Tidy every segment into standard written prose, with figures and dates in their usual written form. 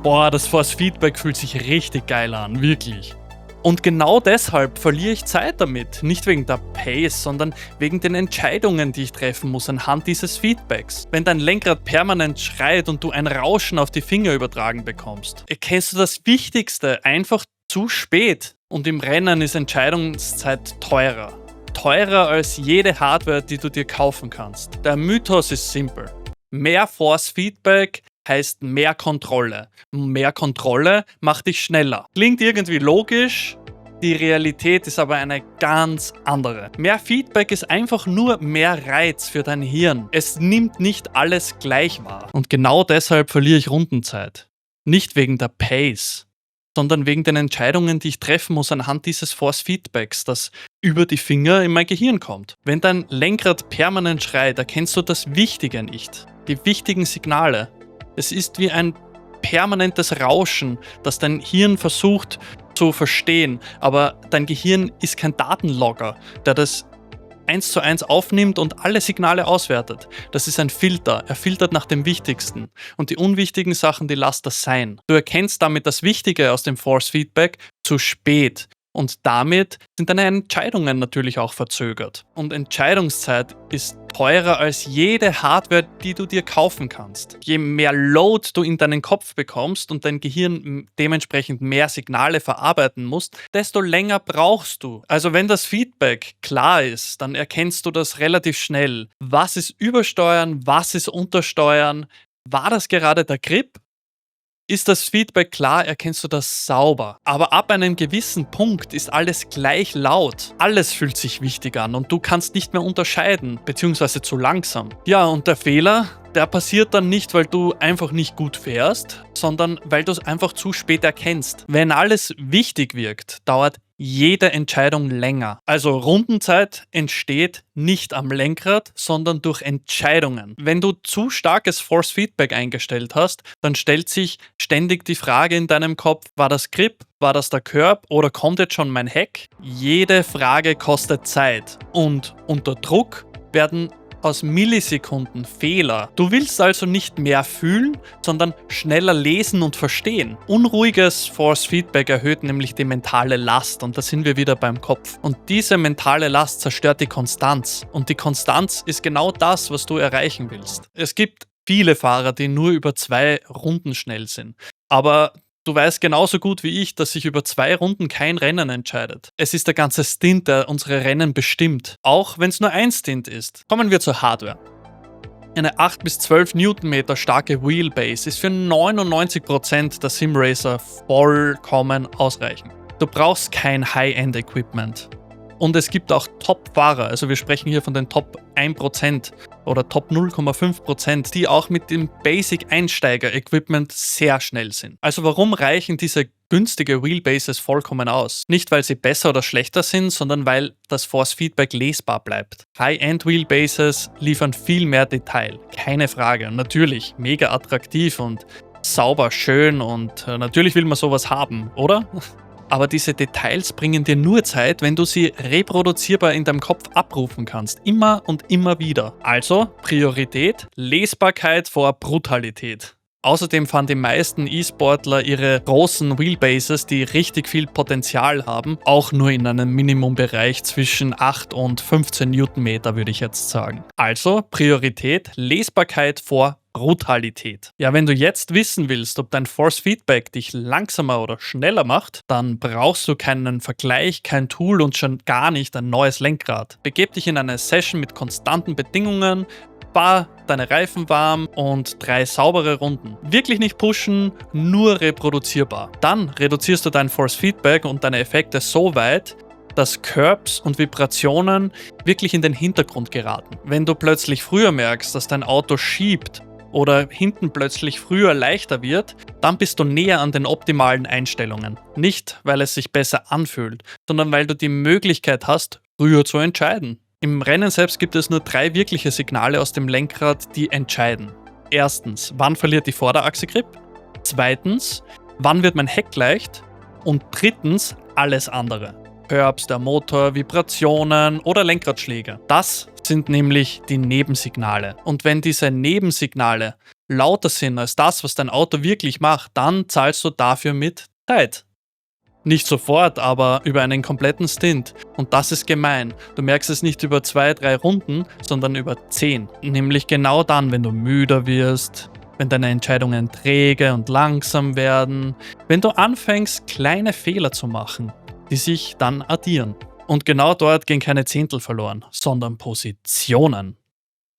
Boah, das Force Feedback fühlt sich richtig geil an, wirklich. Und genau deshalb verliere ich Zeit damit. Nicht wegen der Pace, sondern wegen den Entscheidungen, die ich treffen muss anhand dieses Feedbacks. Wenn dein Lenkrad permanent schreit und du ein Rauschen auf die Finger übertragen bekommst, erkennst du das Wichtigste einfach zu spät. Und im Rennen ist Entscheidungszeit teurer. Teurer als jede Hardware, die du dir kaufen kannst. Der Mythos ist simpel. Mehr Force Feedback heißt mehr Kontrolle. Mehr Kontrolle macht dich schneller. Klingt irgendwie logisch, die Realität ist aber eine ganz andere. Mehr Feedback ist einfach nur mehr Reiz für dein Hirn. Es nimmt nicht alles gleich wahr. Und genau deshalb verliere ich Rundenzeit. Nicht wegen der Pace, sondern wegen den Entscheidungen, die ich treffen muss anhand dieses Force Feedbacks, das über die Finger in mein Gehirn kommt. Wenn dein Lenkrad permanent schreit, erkennst du das Wichtige nicht. Die wichtigen Signale. Es ist wie ein permanentes Rauschen, das dein Hirn versucht zu verstehen, aber dein Gehirn ist kein Datenlogger, der das 1:1 aufnimmt und alle Signale auswertet. Das ist ein Filter, er filtert nach dem Wichtigsten und die unwichtigen Sachen, die lässt das sein. Du erkennst damit das Wichtige aus dem Force Feedback zu spät. Und damit sind deine Entscheidungen natürlich auch verzögert. Und Entscheidungszeit ist teurer als jede Hardware, die du dir kaufen kannst. Je mehr Load du in deinen Kopf bekommst und dein Gehirn dementsprechend mehr Signale verarbeiten musst, desto länger brauchst du. Also wenn das Feedback klar ist, dann erkennst du das relativ schnell. Was ist Übersteuern, was ist Untersteuern? War das gerade der Grip? Ist das Feedback klar, erkennst du das sauber. Aber ab einem gewissen Punkt ist alles gleich laut. Alles fühlt sich wichtig an und du kannst nicht mehr unterscheiden, beziehungsweise zu langsam. Ja, und der Fehler, der passiert dann nicht, weil du einfach nicht gut fährst, sondern weil du es einfach zu spät erkennst. Wenn alles wichtig wirkt, dauert jede Entscheidung länger. Also Rundenzeit entsteht nicht am Lenkrad, sondern durch Entscheidungen. Wenn du zu starkes Force Feedback eingestellt hast, dann stellt sich ständig die Frage in deinem Kopf, war das Grip, war das der Curb oder kommt jetzt schon mein Heck? Jede Frage kostet Zeit und unter Druck werden aus Millisekunden Fehler. Du willst also nicht mehr fühlen, sondern schneller lesen und verstehen. Unruhiges Force Feedback erhöht nämlich die mentale Last und da sind wir wieder beim Kopf. Und diese mentale Last zerstört die Konstanz. Und die Konstanz ist genau das, was du erreichen willst. Es gibt viele Fahrer, die nur über 2 Runden schnell sind. Aber du weißt genauso gut wie ich, dass sich über 2 Runden kein Rennen entscheidet. Es ist der ganze Stint, der unsere Rennen bestimmt. Auch wenn es nur ein Stint ist. Kommen wir zur Hardware. Eine 8 bis 12 Newtonmeter starke Wheelbase ist für 99% der Simracer vollkommen ausreichend. Du brauchst kein High-End-Equipment. Und es gibt auch Top-Fahrer, also wir sprechen hier von den Top 1% oder Top 0,5%, die auch mit dem Basic-Einsteiger-Equipment sehr schnell sind. Also warum reichen diese günstige Wheelbases vollkommen aus? Nicht, weil sie besser oder schlechter sind, sondern weil das Force-Feedback lesbar bleibt. High-End-Wheelbases liefern viel mehr Detail, keine Frage. Und natürlich mega attraktiv und sauber, schön und natürlich will man sowas haben, oder? Aber diese Details bringen dir nur Zeit, wenn du sie reproduzierbar in deinem Kopf abrufen kannst. Immer und immer wieder. Also Priorität, Lesbarkeit vor Brutalität. Außerdem fahren die meisten E-Sportler ihre großen Wheelbases, die richtig viel Potenzial haben, auch nur in einem Minimumbereich zwischen 8 und 15 Newtonmeter, würde ich jetzt sagen. Also Priorität, Lesbarkeit vor Brutalität. Ja, wenn du jetzt wissen willst, ob dein Force Feedback dich langsamer oder schneller macht, dann brauchst du keinen Vergleich, kein Tool und schon gar nicht ein neues Lenkrad. Begeb dich in eine Session mit konstanten Bedingungen, fahr deine Reifen warm und 3 saubere Runden. Wirklich nicht pushen, nur reproduzierbar. Dann reduzierst du dein Force Feedback und deine Effekte so weit, dass Curbs und Vibrationen wirklich in den Hintergrund geraten. Wenn du plötzlich früher merkst, dass dein Auto schiebt oder hinten plötzlich früher leichter wird, dann bist du näher an den optimalen Einstellungen. Nicht, weil es sich besser anfühlt, sondern weil du die Möglichkeit hast, früher zu entscheiden. Im Rennen selbst gibt es nur 3 wirkliche Signale aus dem Lenkrad, die entscheiden. Erstens, wann verliert die Vorderachse Grip? Zweitens, wann wird mein Heck leicht? Und drittens, alles andere. Curbs, der Motor, Vibrationen oder Lenkradschläge. Das sind nämlich die Nebensignale. Und wenn diese Nebensignale lauter sind als das, was dein Auto wirklich macht, dann zahlst du dafür mit Zeit. Nicht sofort, aber über einen kompletten Stint. Und das ist gemein. Du merkst es nicht über 2, 3 Runden, sondern über 10. Nämlich genau dann, wenn du müder wirst, wenn deine Entscheidungen träge und langsam werden, wenn du anfängst, kleine Fehler zu machen, die sich dann addieren. Und genau dort gehen keine Zehntel verloren, sondern Positionen.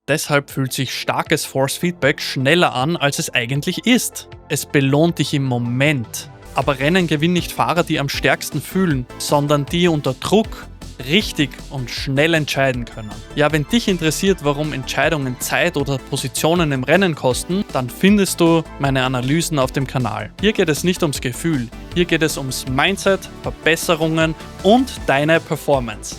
Deshalb fühlt sich starkes Force Feedback schneller an, als es eigentlich ist. Es belohnt dich im Moment. Aber Rennen gewinnen nicht Fahrer, die am stärksten fühlen, sondern die unter Druck richtig und schnell entscheiden können. Ja, wenn dich interessiert, warum Entscheidungen Zeit oder Positionen im Rennen kosten, dann findest du meine Analysen auf dem Kanal. Hier geht es nicht ums Gefühl, hier geht es ums Mindset, Verbesserungen und deine Performance.